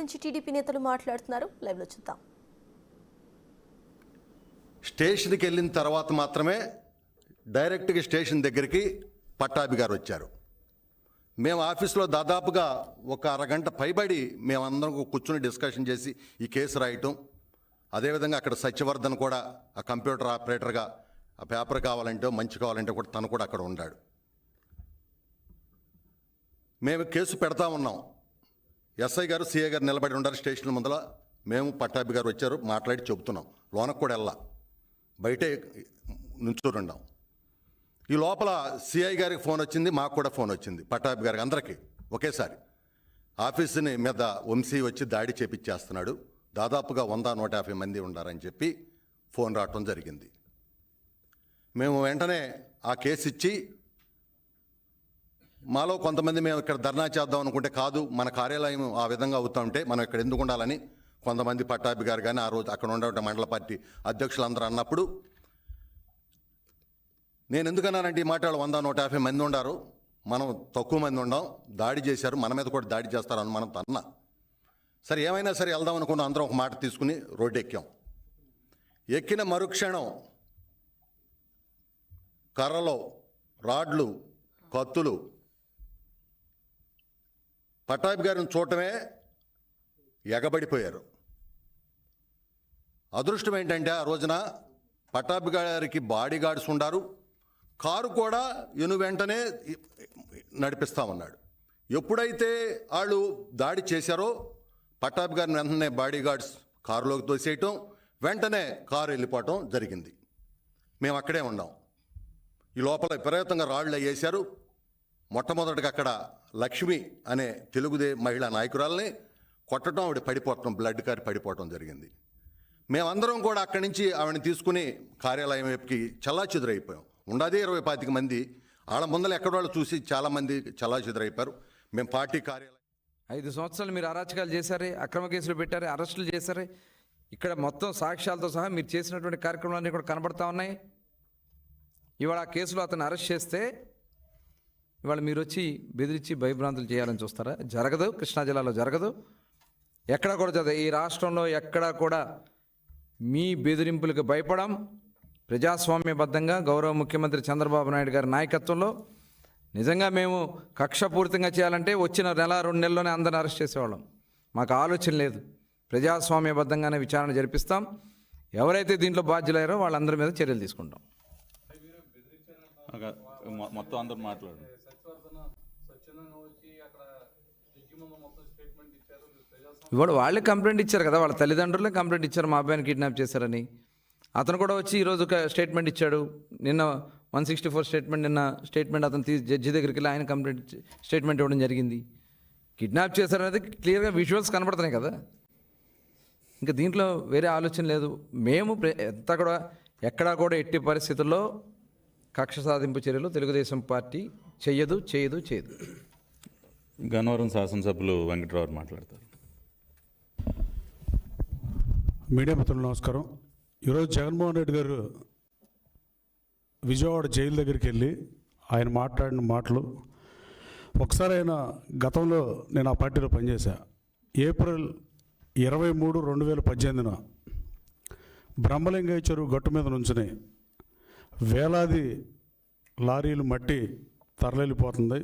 నుంచి టీడీపీ నేతలు మాట్లాడుతున్నారు. లైవ్లో చూద్దాం. స్టేషన్కి వెళ్ళిన తర్వాత మాత్రమే డైరెక్ట్గా స్టేషన్ దగ్గరికి పట్టాభి గారు వచ్చారు. మేము ఆఫీస్లో దాదాపుగా ఒక అరగంట పైబడి మేమందరం కూర్చుని డిస్కషన్ చేసి ఈ కేసు రాయటం, అదేవిధంగా అక్కడ సత్యవర్ధన్ కూడా ఆ కంప్యూటర్ ఆపరేటర్గా ఆ పేపర్ కావాలంటే మంచి కావాలంటే కూడా తను కూడా అక్కడ ఉన్నాడు. మేము కేసు పెడతా ఉన్నాం. ఎస్ఐ గారు సిఐ గారు నిలబడి ఉన్నారు స్టేషన్ ముందర. మేము పట్టాభి గారు వచ్చారు, మాట్లాడి చెబుతున్నాం. లోనకు కూడా వెళ్ళా, బయటే నుంచున్నాం. ఈ లోపల సిఐ గారికి ఫోన్ వచ్చింది, మాకు కూడా ఫోన్ వచ్చింది, పట్టాభి గారికి అందరికీ ఒకేసారి. ఆఫీసుని మీద వంశీ వచ్చి దాడి చేపించేస్తున్నాడు, దాదాపుగా 100-150 మంది ఉండారని చెప్పి ఫోన్ రావటం జరిగింది. మేము వెంటనే ఆ కేసు ఇచ్చి, మాలో కొంతమంది మేము ఇక్కడ ధర్నా చేద్దాం అనుకుంటే కాదు, మన కార్యాలయం ఆ విధంగా అవుతూ ఉంటే మనం ఇక్కడ ఎందుకు ఉండాలని కొంతమంది పట్టాభి గారు కానీ ఆ రోజు అక్కడ ఉండే మండల పార్టీ అధ్యక్షులందరూ అన్నప్పుడు, నేను ఎందుకన్నానంటే ఈ మాట 100-150 మంది ఉండారు, మనం తక్కువ మంది ఉండాం, దాడి చేశారు, మన మీద కూడా దాడి చేస్తారని మనం అన్నా. సరే ఏమైనా సరే వెళ్దాం అనుకున్న అందరం ఒక మాట తీసుకుని రోడ్డు ఎక్కాం. ఎక్కిన మరుక్షణం కర్రలు, రాడ్లు, కత్తులు పట్టాభి గారిని చూడటమే ఎగబడిపోయారు. అదృష్టం ఏంటంటే ఆ రోజున పట్టాభి గారికి బాడీ గార్డ్స్ ఉండారు, కారు కూడా వెంటనే నడిపిస్తా ఉన్నాడు. ఎప్పుడైతే వాళ్ళు దాడి చేశారో పట్టాభి గారిని వెంటనే బాడీ గార్డ్స్ కారులోకి తోసేయటం, వెంటనే కారు వెళ్ళిపోవటం జరిగింది. మేము అక్కడే ఉన్నాం. ఈ లోపల విపరీతంగా రాళ్ళు వేశారు. మొట్టమొదటిగా అక్కడ లక్ష్మి అనే మహిళా నాయకురాలని కొట్టడం, ఆవిడ పడిపోవటం, బ్లడ్ కారి పడిపోవటం జరిగింది. మేమందరం కూడా అక్కడి నుంచి ఆవిడని తీసుకుని కార్యాలయం వైపుకి చల్లాచెదురైపోయాం. ఉండదే 20-25 మంది. వాళ్ళ ముందర ఎక్కడో చూసి చాలామంది చల్లాచెదురైపోయారు. మేము పార్టీ కార్యాలయం 5 సంవత్సరాలు మీరు అరాచకాలు చేశారే, అక్రమ కేసులు పెట్టారే, అరెస్టులు చేశారే. ఇక్కడ మొత్తం సాక్ష్యాలతో సహా మీరు చేసినటువంటి కార్యక్రమాలన్నీ కూడా కనబడతా ఉన్నాయి. ఇవాళ ఆ కేసులో అతను అరెస్ట్ చేస్తే ఇవాళ మీరు వచ్చి బెదిరించి భయభ్రాంతులు చేయాలని చూస్తారా? జరగదు. కృష్ణా జిల్లాలో జరగదు, ఎక్కడా కూడా జరగదు. ఈ రాష్ట్రంలో ఎక్కడా కూడా మీ బెదిరింపులకు భయపడం. ప్రజాస్వామ్యబద్ధంగా గౌరవ ముఖ్యమంత్రి చంద్రబాబు నాయుడు గారి నాయకత్వంలో నిజంగా మేము కక్షపూరితంగా చేయాలంటే వచ్చిన 1-2 నెలల్లోనే అందరిని అరెస్ట్ చేసేవాళ్ళం. మాకు ఆలోచన లేదు. ప్రజాస్వామ్యబద్ధంగానే విచారణ జరిపిస్తాం. ఎవరైతే దీంట్లో బాధ్యులయ్యారో వాళ్ళందరి మీద చర్యలు తీసుకుంటాం. మొత్తం అందరూ మాట్లాడు. ఇవాళ వాళ్ళే కంప్లైంట్ ఇచ్చారు కదా, వాళ్ళ తల్లిదండ్రులే కంప్లైంట్ ఇచ్చారు మా అబ్బాయిని కిడ్నాప్ చేశారని. అతను కూడా వచ్చి ఈరోజు ఒక స్టేట్మెంట్ ఇచ్చాడు. నిన్న 164 స్టేట్మెంట్, నిన్న స్టేట్మెంట్ అతను జడ్జి దగ్గరికి వెళ్ళి ఆయన కంప్లైంట్ స్టేట్మెంట్ ఇవ్వడం జరిగింది. కిడ్నాప్ చేశారనేది క్లియర్గా విజువల్స్ కనబడుతున్నాయి కదా. ఇంకా దీంట్లో వేరే ఆలోచన లేదు. మేము ఎక్కడా కూడా ఎట్టి పరిస్థితుల్లో కక్ష సాధింపు చర్యలు తెలుగుదేశం పార్టీ చేయదు. గన్నవరం శాసనసభ్యులు వెంకటరావు మాట్లాడతారు. మీడియా మిత్రులు నమస్కారం. ఈరోజు జగన్మోహన్ రెడ్డి గారు విజయవాడ జైలు దగ్గరికి వెళ్ళి ఆయన మాట్లాడిన మాటలు, ఒకసారి ఆయన గతంలో నేను ఆ పార్టీలో పనిచేశా. ఏప్రిల్ 23, 2018 బ్రహ్మలింగయ్య చెరువు గట్టు మీద నుంచుని వేలాది లారీలు మట్టి తరలిపోతుంది.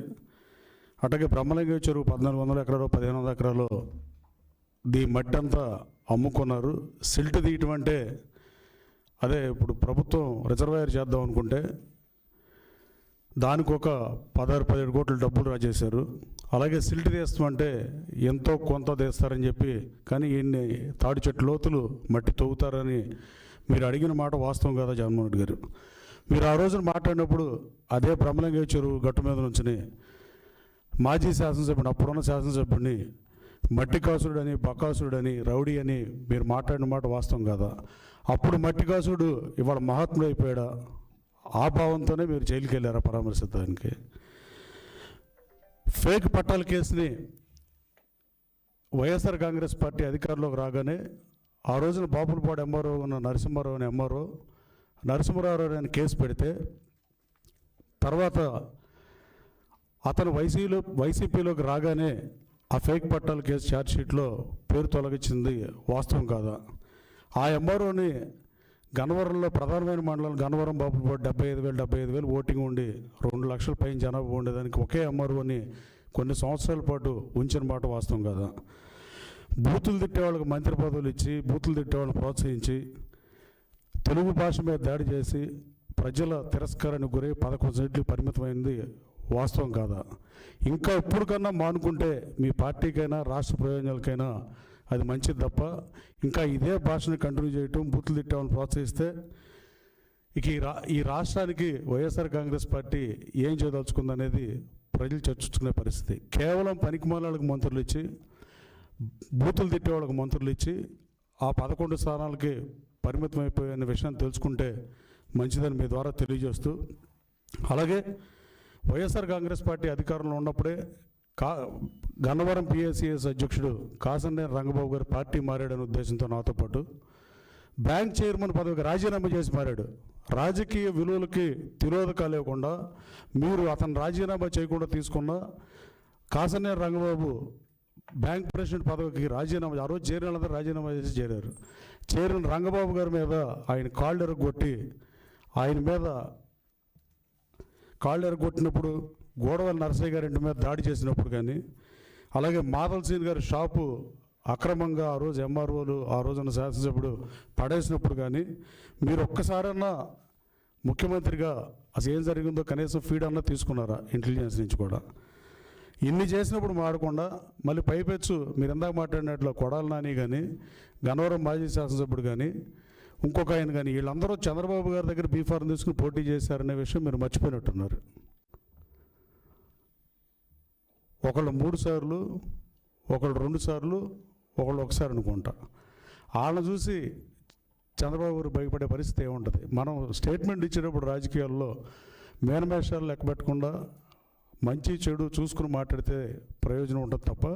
అట్లాగే బ్రహ్మలింగయ్య చెరువు 1400 ఎకరాలు 1500 ఎకరాలు దీ మట్టి అంతా అమ్ముకున్నారు. సిల్ట్ తీయటం అంటే అదే ఇప్పుడు ప్రభుత్వం రిజర్వాయర్ చేద్దాం అనుకుంటే దానికి ఒక 16-17 కోట్ల డబ్బులు రాజేశారు. అలాగే సిల్ట్ తీస్తామంటే ఎంతో కొంత తీస్తారని చెప్పి, కానీ ఈయన్ని తాడి చెట్టు లోతులు మట్టి తవ్వుతారని మీరు అడిగిన మాట వాస్తవం కదా జగన్మోహన్ రెడ్డి గారు. మీరు ఆ రోజున మాట్లాడినప్పుడు అదే బ్రహ్మలింగయ్య చెరువు గట్టు మీద నుంచి మాజీ శాసనసభ్యుని, అప్పుడున్న శాసనసభ్యుడిని మట్టి కాసుడని, బకాసుడని, రౌడీ అని మీరు మాట్లాడిన మాట వాస్తవం కదా. అప్పుడు మట్టి కాసుడు ఇవాళ మహాత్ముడు అయిపోయాడా? ఆ భావంతోనే మీరు జైలుకి వెళ్ళారా పరామర్శించడానికి? ఫేక్ పట్టాల కేసుని వైఎస్ఆర్ కాంగ్రెస్ పార్టీ అధికారంలోకి రాగానే ఆ రోజున బాపులపాడు ఎంఆర్ఓ ఉన్న నరసింహారావు అని నరసింహారావు అని కేసు పెడితే, తర్వాత అతను వైసీపీలోకి రాగానే ఆ ఫేక్ పట్టాల కేసు ఛార్జ్షీట్లో పేరు తొలగించింది వాస్తవం కాదా? ఆ ఎంఆర్ఓని గన్నవరంలో ప్రధానమైన మండలం గన్నవరం బాపులపాడు 75,000 ఓటింగ్ ఉండి 2 లక్షల పైన జనాభా ఉండేదానికి ఒకే ఎంఆర్ఓని కొన్ని సంవత్సరాల పాటు ఉంచిన మాట వాస్తవం కాదా? బూతులు తిట్టే వాళ్ళకి మంత్రి పదవులు ఇచ్చి బూతులు తిట్టే వాళ్ళని ప్రోత్సహించి తెలుగు భాష మీద దాడి చేసి ప్రజల తిరస్కారానికి గురై 11 సీట్లు పరిమితమైంది వాస్తవం కాదా? ఇంకా ఇప్పుడు కన్నా మానుకుంటే మీ పార్టీకైనా రాష్ట్ర ప్రయోజనాలకైనా అది మంచిది తప్ప ఇంకా ఇదే భాషను కంటిన్యూ చేయటం బూతులు తిట్టామని ప్రోత్సహిస్తే ఇక ఈ రాష్ట్రానికి వైఎస్ఆర్ కాంగ్రెస్ పార్టీ ఏం చేయదలుచుకుందనేది ప్రజలు చర్చించుకునే పరిస్థితి. కేవలం పనికిమాలకు మంత్రులు ఇచ్చి బూతులు తిట్టే వాళ్ళకి మంత్రులు ఇచ్చి ఆ 11 స్థానాలకి పరిమితం అయిపోయిన విషయాన్ని తెలుసుకుంటే మంచిదని మీ ద్వారా తెలియజేస్తూ, అలాగే వైఎస్ఆర్ కాంగ్రెస్ పార్టీ అధికారంలో ఉన్నప్పుడే గన్నవరం పిఎస్సిఎస్ అధ్యక్షుడు కాసంనేని రంగబాబు గారు పార్టీ మారాడనే ఉద్దేశంతో నాతో పాటు బ్యాంక్ చైర్మన్ పదవికి రాజీనామా చేసి మారాడు. రాజకీయ విలువలకి తిరోధకాలు లేకుండా మీరు అతను రాజీనామా చేయకుండా తీసుకున్న కాసంనేని రంగబాబు బ్యాంక్ ప్రెసిడెంట్ పదవికి రాజీనామా, ఆ రోజు చేరిన వాళ్ళందరూ రాజీనామా చేసి చేరారు. చేరిన రంగబాబు గారి మీద ఆయన కాళ్ళు ఎరగొట్టి ఆయన మీద కాళ్ళు ఎరగొట్టినప్పుడు గోడవల నరసయ్య గారి ఇంటి మీద దాడి చేసినప్పుడు కానీ, అలాగే మాధవ్ సీన్ గారి షాపు అక్రమంగా ఆ రోజు ఎంఆర్ఓలు ఆ రోజున శాసనసభ్యుడు పడేసినప్పుడు కానీ మీరు ఒక్కసారన్నా ముఖ్యమంత్రిగా అసలు ఏం జరిగిందో కనీసం ఫీడ్ అన్నా తీసుకున్నారా ఇంటెలిజెన్స్ నుంచి కూడా? ఇన్ని చేసినప్పుడు మాడకుండా మళ్ళీ పైపెచ్చు మీరు ఎందాక మాట్లాడినట్లు కొడాల నాని కానీ గన్నవరం మాజీ శాసనసభ్యుడు కానీ ఇంకొక ఆయన కానీ వీళ్ళందరూ చంద్రబాబు గారి దగ్గర బీఫార్మ్ తీసుకుని పోటీ చేశారనే విషయం మీరు మర్చిపోయినట్టున్నారు. ఒకళ్ళు 3 సార్లు, ఒకళ్ళు 2 సార్లు, ఒకళ్ళు 1 సారి అనుకుంటా. వాళ్ళని చూసి చంద్రబాబు గారు భయపడే పరిస్థితి ఏముంటుంది? మనం స్టేట్మెంట్ ఇచ్చేటప్పుడు రాజకీయాల్లో మేనమేషాలు లెక్క పెట్టకుండా మంచి చెడు చూసుకుని మాట్లాడితే ప్రయోజనం ఉంటుంది తప్ప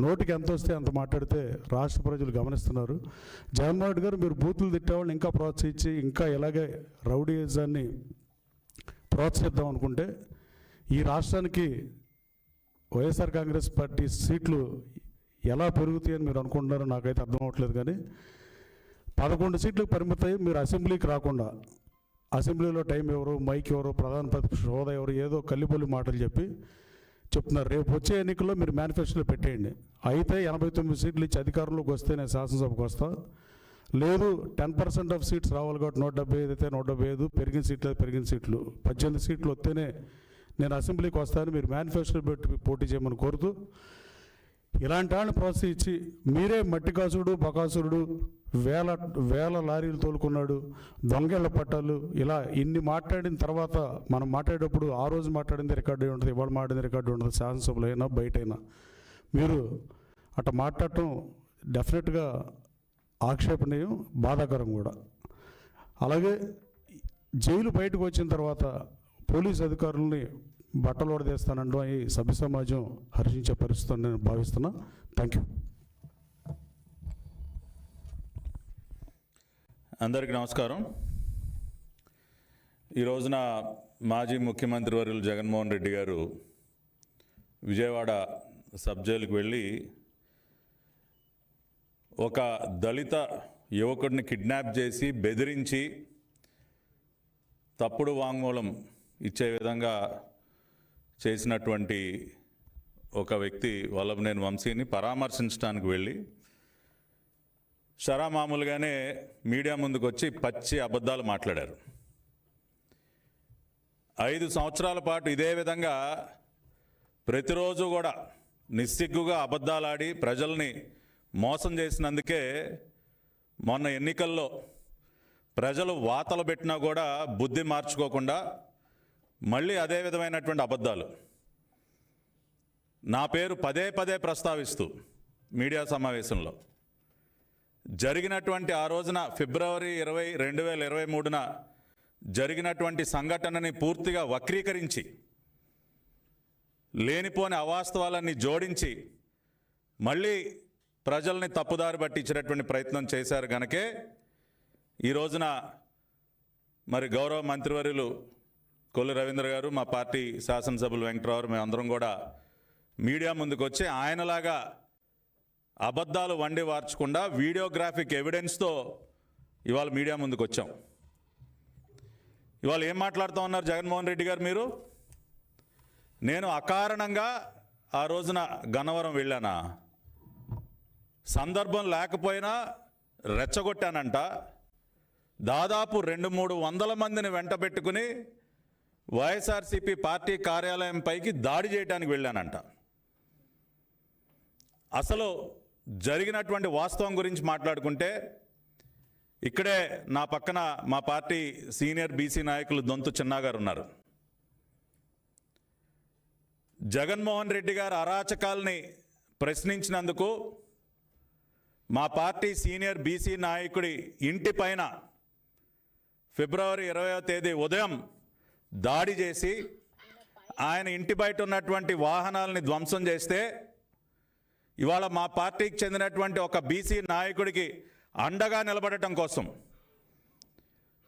నోటికి ఎంత వస్తే అంత మాట్లాడితే రాష్ట్ర ప్రజలు గమనిస్తున్నారు. జగన్మోహన్ రెడ్డి గారు మీరు బూతులు తిట్టేవాళ్ళని ఇంకా ప్రోత్సహించి ఇంకా ఇలాగే రౌడీయిజాన్ని ప్రోత్సహిద్దాం అనుకుంటే ఈ రాష్ట్రానికి వైఎస్ఆర్ కాంగ్రెస్ పార్టీ సీట్లు ఎలా పెరుగుతాయని మీరు అనుకుంటున్నారో నాకైతే అర్థం అవ్వట్లేదు. కానీ 11 సీట్లకు పరిమితమై మీరు అసెంబ్లీకి రాకుండా అసెంబ్లీలో టైం ఎవరు, మైక్ ఎవరు, ప్రధాన ప్రతిపక్ష హోదా ఎవరు, ఏదో కల్లిపల్లి మాటలు చెప్పి చెప్తున్నారు. రేపు వచ్చే ఎన్నికల్లో మీరు మేనిఫెస్టోలో పెట్టేయండి. అయితే 89 సీట్లు ఇచ్చి అధికారంలోకి వస్తే నేను శాసనసభకు వస్తా, లేదు 10% ఆఫ్ సీట్స్ రావాలి కాబట్టి 175 అయితే 175, పెరిగిన సీట్లు 18 సీట్లు వస్తేనే నేను అసెంబ్లీకి వస్తాను మీరు మేనిఫెస్టో పెట్టి పోటీ చేయమని కోరుతూ, ఇలాంటి వాళ్ళని ప్రోత్సహించి మీరే మట్టికాసుడు బకాసురుడు వేల లారీలు తోలుకున్నాడు, దొంగేళ్ల పట్టాలు, ఇలా ఇన్ని మాట్లాడిన తర్వాత మనం మాట్లాడేటప్పుడు ఆ రోజు మాట్లాడింది రికార్డు అయి ఉంటుంది, ఇవాళ మాట్లాడింది రికార్డు ఉంటుంది, శాసనసభలో అయినా బయటైనా. మీరు అట్లా మాట్లాడటం డెఫినెట్గా ఆక్షేపణీయం, బాధాకరం కూడా. అలాగే జైలు బయటకు వచ్చిన తర్వాత పోలీస్ అధికారులని బట్టలు ఓడదీస్తానంటూ ఈ సభ్య సమాజం హర్షించే పరిస్థితి నేను భావిస్తున్నా. Thank you. అందరికీ నమస్కారం. ఈ రోజున మాజీ ముఖ్యమంత్రి వర్యులు జగన్మోహన్ రెడ్డి గారు విజయవాడ సబ్ జైలుకు వెళ్ళి ఒక దళిత యువకుడిని కిడ్నాప్ చేసి బెదిరించి తప్పుడు వాంగ్మూలం ఇచ్చే విధంగా చేసినటువంటి ఒక వ్యక్తి వల్లభనేని వంశీని పరామర్శించడానికి వెళ్ళి మామూలుగానే మీడియా ముందుకు వచ్చి పచ్చి అబద్ధాలు మాట్లాడారు. 5 సంవత్సరాల పాటు ఇదే విధంగా ప్రతిరోజు కూడా నిస్సిగ్గుగా అబద్ధాలాడి ప్రజల్ని మోసం చేసినందుకే మొన్న ఎన్నికల్లో ప్రజలు వాతలు పెట్టినా కూడా బుద్ధి మార్చుకోకుండా మళ్ళీ అదే విధమైనటువంటి అబద్ధాలు నా పేరు పదే ప్రస్తావిస్తూ మీడియా సమావేశంలో జరిగినటువంటి ఆ రోజున ఫిబ్రవరి 20, 2023న జరిగినటువంటి సంఘటనని పూర్తిగా వక్రీకరించి లేనిపోని అవాస్తవాలన్నీ జోడించి మళ్ళీ ప్రజల్ని తప్పుదారి పట్టించేటటువంటి ప్రయత్నం చేశారు గనకే ఈ రోజున మరి గౌరవ మంత్రివర్యులు కొల్లు రవీంద్ర గారు, మా పార్టీ శాసనసభ్యులు వెంకటరావు, మేమందరం కూడా మీడియా ముందుకు వచ్చి ఆయనలాగా అబద్ధాలు వండి వార్చకుండా వీడియోగ్రాఫిక్ ఎవిడెన్స్తో ఇవాళ మీడియా ముందుకు వచ్చాం. ఇవాళ ఏం మాట్లాడుతూ ఉన్నారు జగన్మోహన్ రెడ్డి గారు? మీరు నేను అకారణంగా ఆ రోజున గన్నవరం వెళ్ళానా? సందర్భం లేకపోయినా రెచ్చగొట్టానంట. దాదాపు 200-300 మందిని వెంట పెట్టుకుని వైఎస్ఆర్సీపీ పార్టీ కార్యాలయం పైకి దాడి చేయడానికి వెళ్ళానంట. అసలు జరిగినటువంటి వాస్తవం గురించి మాట్లాడుకుంటే, ఇక్కడే నా పక్కన మా పార్టీ సీనియర్ బీసీ నాయకులు దొంతు చిన్నా గారు ఉన్నారు. జగన్మోహన్ రెడ్డి గారు అరాచకాల్ని ప్రశ్నించినందుకు మా పార్టీ సీనియర్ బీసీ నాయకుడి ఇంటి పైన ఫిబ్రవరి 20వ తేదీ ఉదయం దాడి చేసి ఆయన ఇంటి బయట ఉన్నటువంటి వాహనాలని ధ్వంసం చేస్తే, ఇవాళ మా పార్టీకి చెందినటువంటి ఒక బీసీ నాయకుడికి అండగా నిలబడటం కోసం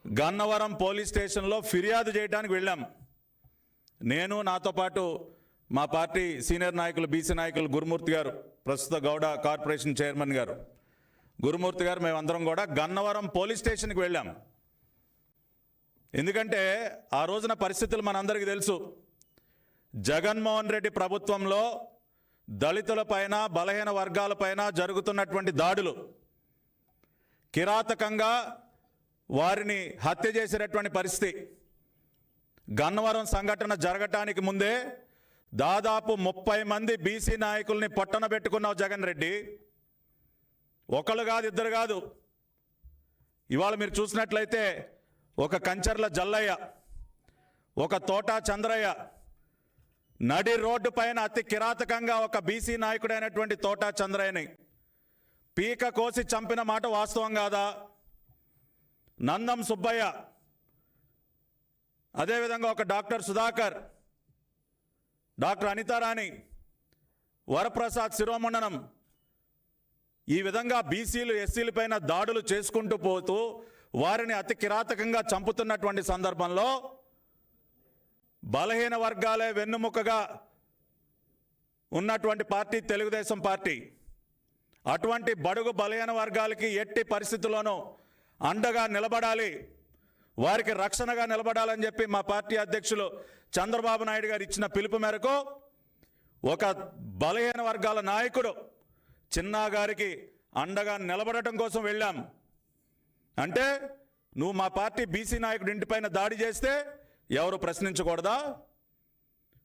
గన్నవరం పోలీస్ స్టేషన్లో ఫిర్యాదు చేయడానికి వెళ్ళాం. నేను, నాతో పాటు మా పార్టీ సీనియర్ నాయకులు బీసీ నాయకులు గురుమూర్తి గారు, ప్రస్తుత గౌడ కార్పొరేషన్ చైర్మన్ గారు గురుమూర్తి గారు, మేమందరం కూడా గన్నవరం పోలీస్ స్టేషన్కి వెళ్ళాం. ఎందుకంటే ఆ రోజున పరిస్థితులు మనందరికీ తెలుసు. జగన్మోహన్ రెడ్డి ప్రభుత్వంలో దళితులపైన, బలహీన వర్గాలపైన జరుగుతున్నటువంటి దాడులు, కిరాతకంగా వారిని హత్య చేసేటటువంటి పరిస్థితి. గన్నవరం సంఘటన జరగటానికి ముందే దాదాపు 30 మంది బీసీ నాయకుల్ని పొట్టన పెట్టుకున్నావు జగన్ రెడ్డి. ఒకళ్ళు కాదు, ఇద్దరు కాదు. ఇవాళ మీరు చూసినట్లయితే ఒక కంచర్ల జల్లయ్య, ఒక తోటా చంద్రయ్య, నడి రోడ్డు పైన అతి కిరాతకంగా ఒక బీసీ నాయకుడైనటువంటి తోటా చంద్రయ్యని పీక కోసి చంపిన మాట వాస్తవం కాదా? నందం సుబ్బయ్య, అదేవిధంగా ఒక డాక్టర్ సుధాకర్, డాక్టర్ అనితారాణి, వరప్రసాద్ శిరోమండనం, ఈ విధంగా బీసీలు ఎస్సీల పైన దాడులు చేసుకుంటూ పోతూ వారిని అతి కిరాతకంగా చంపుతున్నటువంటి సందర్భంలో బలహీన వర్గాలే వెన్నుముకగా ఉన్నటువంటి పార్టీ తెలుగుదేశం పార్టీ. అటువంటి బడుగు బలహీన వర్గాలకి ఎట్టి పరిస్థితుల్లోనూ అండగా నిలబడాలి, వారికి రక్షణగా నిలబడాలని చెప్పి మా పార్టీ అధ్యక్షులు చంద్రబాబు నాయుడు గారు ఇచ్చిన పిలుపు మేరకు ఒక బలహీన వర్గాల నాయకుడు చిన్నా గారికి అండగా నిలబడటం కోసం వెళ్ళాం. అంటే నువ్వు మా పార్టీ బీసీ నాయకుడి ఇంటిపైన దాడి చేస్తే ఎవరు ప్రశ్నించకూడదా?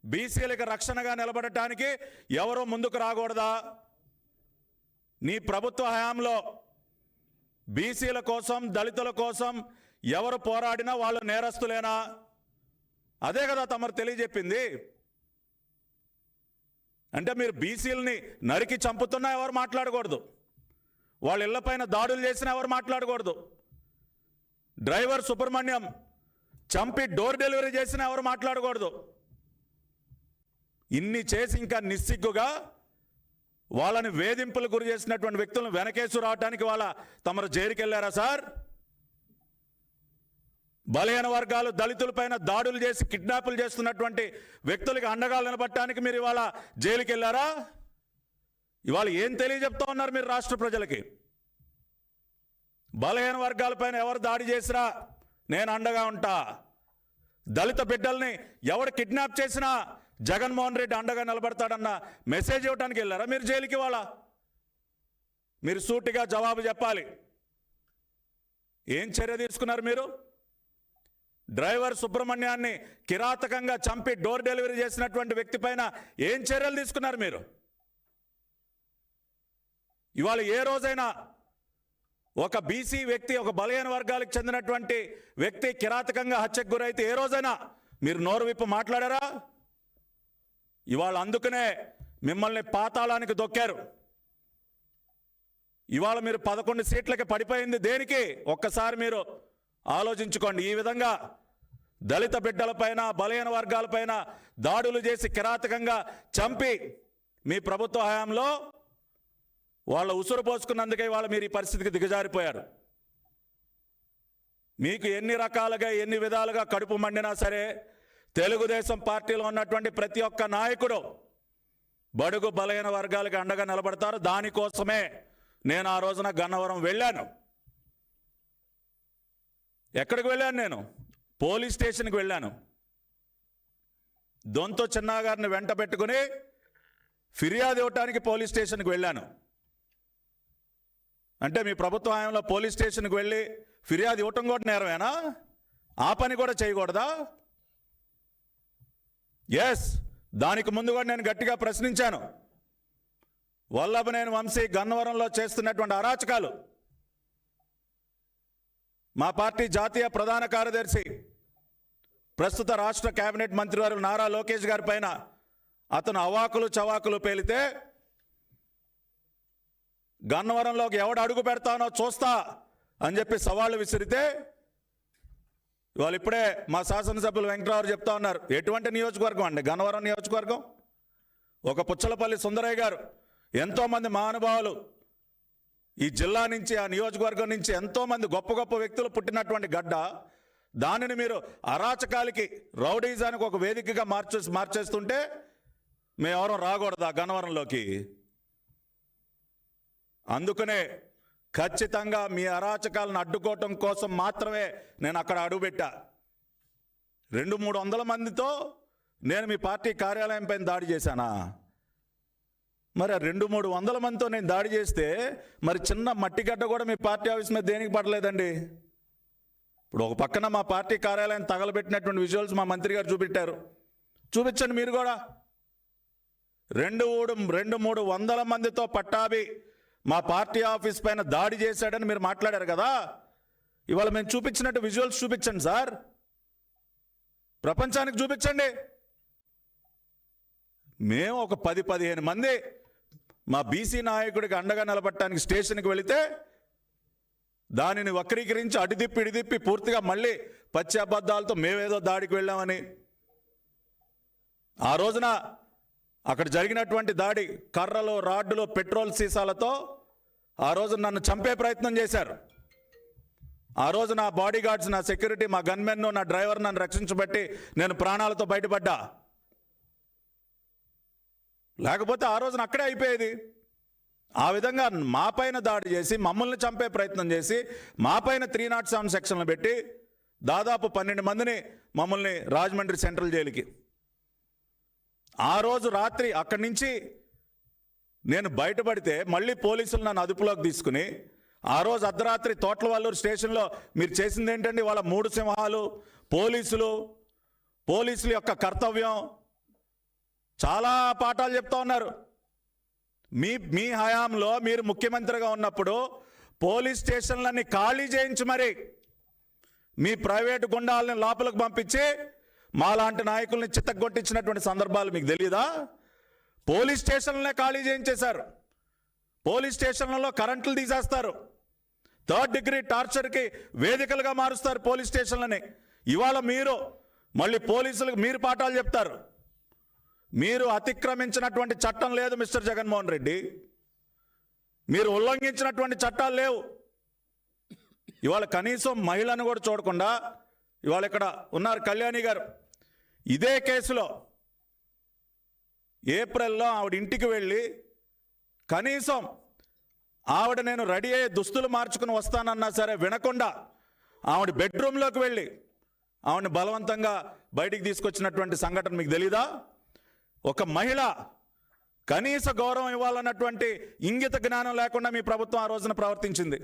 బీసీలకు రక్షణగా నిలబడటానికి ఎవరు ముందుకు రాకూడదా? నీ ప్రభుత్వ హయాంలో బీసీల కోసం, దళితుల కోసం ఎవరు పోరాడినా వాళ్ళు నేరస్తులేనా? అదే కదా తమరు తెలియజెప్పింది. అంటే మీరు బీసీలని నరికి చంపుతున్నా ఎవరు మాట్లాడకూడదు, వాళ్ళ ఇళ్లపైన దాడులు చేసినా ఎవరు మాట్లాడకూడదు, డ్రైవర్ సుబ్రహ్మణ్యం చంపి డోర్ డెలివరీ చేసినా ఎవరు మాట్లాడకూడదు. ఇన్ని చేసి ఇంకా నిస్సిగ్గుగా వాళ్ళని వేధింపులు గురి చేసినటువంటి వ్యక్తులను వెనకేసు రావడానికి వాళ్ళ తమరు జైలుకి వెళ్ళారా సార్? బలహీన వర్గాలు, దళితులపైన దాడులు చేసి కిడ్నాపులు చేస్తున్నటువంటి వ్యక్తులకి అండగా నిలబడటానికి మీరు ఇవాళ జైలుకి వెళ్ళారా? ఇవాళ ఏం తెలియజెప్తా ఉన్నారు మీరు రాష్ట్ర ప్రజలకి? బలహీన వర్గాలపైన ఎవరు దాడి చేసినా నేను అండగా ఉంటా, దళిత బిడ్డల్ని ఎవరు కిడ్నాప్ చేసినా జగన్మోహన్ రెడ్డి అండగా నిలబడతాడన్న మెసేజ్ ఇవ్వడానికి వెళ్ళారా మీరు జైలుకి? వాళ్ళ మీరు సూటిగా జవాబు చెప్పాలి. ఏం చర్య తీసుకున్నారు మీరు? డ్రైవర్ సుబ్రహ్మణ్యాన్ని కిరాతకంగా చంపి డోర్ డెలివరీ చేసినటువంటి వ్యక్తి పైన ఏం చర్యలు తీసుకున్నారు మీరు? ఇవాళ ఏ రోజైనా ఒక బీసీ వ్యక్తి, ఒక బలహీన వర్గాలకు చెందినటువంటి వ్యక్తి కిరాతకంగా హత్యకు గురైతే ఏ రోజైనా మీరు నోరు విప్పి మాట్లాడారా? ఇవాళ అందుకనే మిమ్మల్ని పాతాళానికి దొక్కారు. ఇవాళ మీరు 11 సీట్లకి పడిపోయింది దేనికి? ఒక్కసారి మీరు ఆలోచించుకోండి. ఈ విధంగా దళిత బిడ్డలపైన, బలహీన వర్గాలపైన దాడులు చేసి కిరాతకంగా చంపి మీ ప్రభుత్వ హయాంలో వాళ్ళ ఉసురు పోసుకున్నందుకే వాళ్ళ మీరు ఈ పరిస్థితికి దిగజారిపోయారు. మీకు ఎన్ని రకాలుగా, ఎన్ని విధాలుగా కడుపు మండినా సరే తెలుగుదేశం పార్టీలో ఉన్నటువంటి ప్రతి ఒక్క నాయకుడు బడుగు బలహీన వర్గాలకు అండగా నిలబడతారు. దానికోసమే నేను ఆ రోజున గన్నవరం వెళ్ళాను. ఎక్కడికి వెళ్ళాను? నేను పోలీస్ స్టేషన్కి వెళ్ళాను. దొంతో చిన్నాగారిని వెంట పెట్టుకుని ఫిర్యాదు ఇవ్వటానికి పోలీస్ స్టేషన్కి వెళ్ళాను. అంటే మీ ప్రభుత్వ హయాంలో పోలీస్ స్టేషన్కి వెళ్ళి ఫిర్యాదు ఇవ్వటం కూడా నేరమేనా? ఆ పని కూడా చేయకూడదా? ఎస్, దానికి ముందు కూడా నేను గట్టిగా ప్రశ్నించాను. వల్లభనేని వంశీ గన్నవరంలో చేస్తున్నటువంటి అరాచకాలు మా పార్టీ జాతీయ ప్రధాన కార్యదర్శి ప్రస్తుత రాష్ట్ర కేబినెట్ మంత్రివారు నారా లోకేష్ గారి పైన అతను అవాకులు చవాకులు పేలితే గన్నవరంలోకి ఎవడు అడుగు పెడతానో చూస్తా అని చెప్పి సవాళ్ళు విసిరితే ఇవాళ ఇప్పుడే మా శాసనసభ్యులు వెంకటరావు చెప్తా ఉన్నారు. ఎటువంటి నియోజకవర్గం అండి గన్నవరం నియోజకవర్గం? ఒక పుచ్చలపల్లి సుందరయ్య గారు, ఎంతోమంది మహానుభావులు ఈ జిల్లా నుంచి ఆ నియోజకవర్గం నుంచి ఎంతోమంది గొప్ప గొప్ప వ్యక్తులు పుట్టినటువంటి గడ్డ, దానిని మీరు అరాచకాలకి రౌడీజానికి ఒక వేదికగా మార్చేస్తుంటే మేమెవరం రాకూడదా గన్నవరంలోకి? అందుకనే ఖచ్చితంగా మీ అరాచకాలను అడ్డుకోవటం కోసం మాత్రమే నేను అక్కడ అడుగుపెట్టా. 200-300 మందితో నేను మీ పార్టీ కార్యాలయం పైన దాడి చేశానా? మరి 200-300 మందితో నేను దాడి చేస్తే మరి చిన్న మట్టిగడ్డ కూడా మీ పార్టీ ఆఫీస్ మీద దేనికి పడలేదండి? ఇప్పుడు ఒక పక్కన మా పార్టీ కార్యాలయం తగలబెట్టినటువంటి విజువల్స్ మా మంత్రి గారు చూపెట్టారు. చూపించండి మీరు కూడా. 200-300 మందితో పట్టాభి మా పార్టీ ఆఫీస్ పైన దాడి చేశాడని మీరు మాట్లాడారు కదా. ఇవాళ మేము చూపించినట్టు విజువల్స్ చూపించండి సార్, ప్రపంచానికి చూపించండి. మేము ఒక 10-15 మంది మా బీసీ నాయకుడికి అండగా నిలబడటానికి స్టేషన్కి వెళితే దానిని వక్రీకరించి అడిదిప్పి ఇడిదిప్పి పూర్తిగా మళ్ళీ పచ్చి అబద్ధాలతో మేమేదో దాడికి వెళ్ళామని. ఆ రోజున అక్కడ జరిగినటువంటి దాడి కర్రలు, రాడ్డులు, పెట్రోల్ సీసాలతో ఆ రోజు నన్ను చంపే ప్రయత్నం చేశారు. ఆ రోజు నా బాడీ గార్డ్స్, నా సెక్యూరిటీ, మా గన్మెన్, నా డ్రైవర్ నన్ను రక్షించబట్టి నేను ప్రాణాలతో బయటపడ్డా. లేకపోతే ఆ రోజున అక్కడే అయిపోయేది. ఆ విధంగా మా పైన దాడి చేసి మమ్మల్ని చంపే ప్రయత్నం చేసి మా పైన 307 సెక్షన్లు పెట్టి దాదాపు 12 మందిని మమ్మల్ని రాజమండ్రి సెంట్రల్ జైలుకి, ఆ రోజు రాత్రి అక్కడి నుంచి నేను బయటపడితే మళ్ళీ పోలీసులు నన్ను అదుపులోకి తీసుకుని ఆ రోజు అర్ధరాత్రి తోట్లవల్లూరు స్టేషన్లో మీరు చేసింది ఏంటండి? వాళ్ళ 3 సింహాలు, పోలీసుల యొక్క కర్తవ్యం, చాలా పాఠాలు చెప్తా ఉన్నారు. మీ హయాంలో మీరు ముఖ్యమంత్రిగా ఉన్నప్పుడు పోలీస్ స్టేషన్లన్నీ ఖాళీ చేయించి మరి మీ ప్రైవేటు గుండాలని లోపలికి పంపించి మాలాంటి నాయకుల్ని చిత్తగొట్టించినటువంటి సందర్భాలు మీకు తెలియదా? పోలీస్ స్టేషన్లనే ఖాళీ చేయించేశారు. పోలీస్ స్టేషన్లలో కరెంట్లు తీసేస్తారు. 3rd డిగ్రీ టార్చర్కి వేదికలుగా మారుస్తారు పోలీస్ స్టేషన్లని. ఇవాళ మీరు మళ్ళీ పోలీసులకు మీరు పాఠాలు చెప్తారు. మీరు అతిక్రమించినటువంటి చట్టం లేదు మిస్టర్ జగన్మోహన్ రెడ్డి, మీరు ఉల్లంఘించినటువంటి చట్టాలు లేవు. ఇవాళ కనీసం మహిళను కూడా చూడకుండా ఇవాళ ఇక్కడ ఉన్నారు కళ్యాణి గారు. ఇదే కేసులో ఏప్రిల్లో ఆవిడ ఇంటికి వెళ్ళి కనీసం ఆవిడ నేను రెడీ అయ్యే దుస్తులు మార్చుకుని వస్తానన్నా సరే వినకుండా ఆవిడ బెడ్రూమ్లోకి వెళ్ళి ఆవిడని బలవంతంగా బయటికి తీసుకొచ్చినటువంటి సంఘటన మీకు తెలీదా? ఒక మహిళ కనీస గౌరవం ఇవ్వాలన్నటువంటి ఇంగిత జ్ఞానం లేకుండా మీ ప్రభుత్వం ఆ రోజున ప్రవర్తించింది.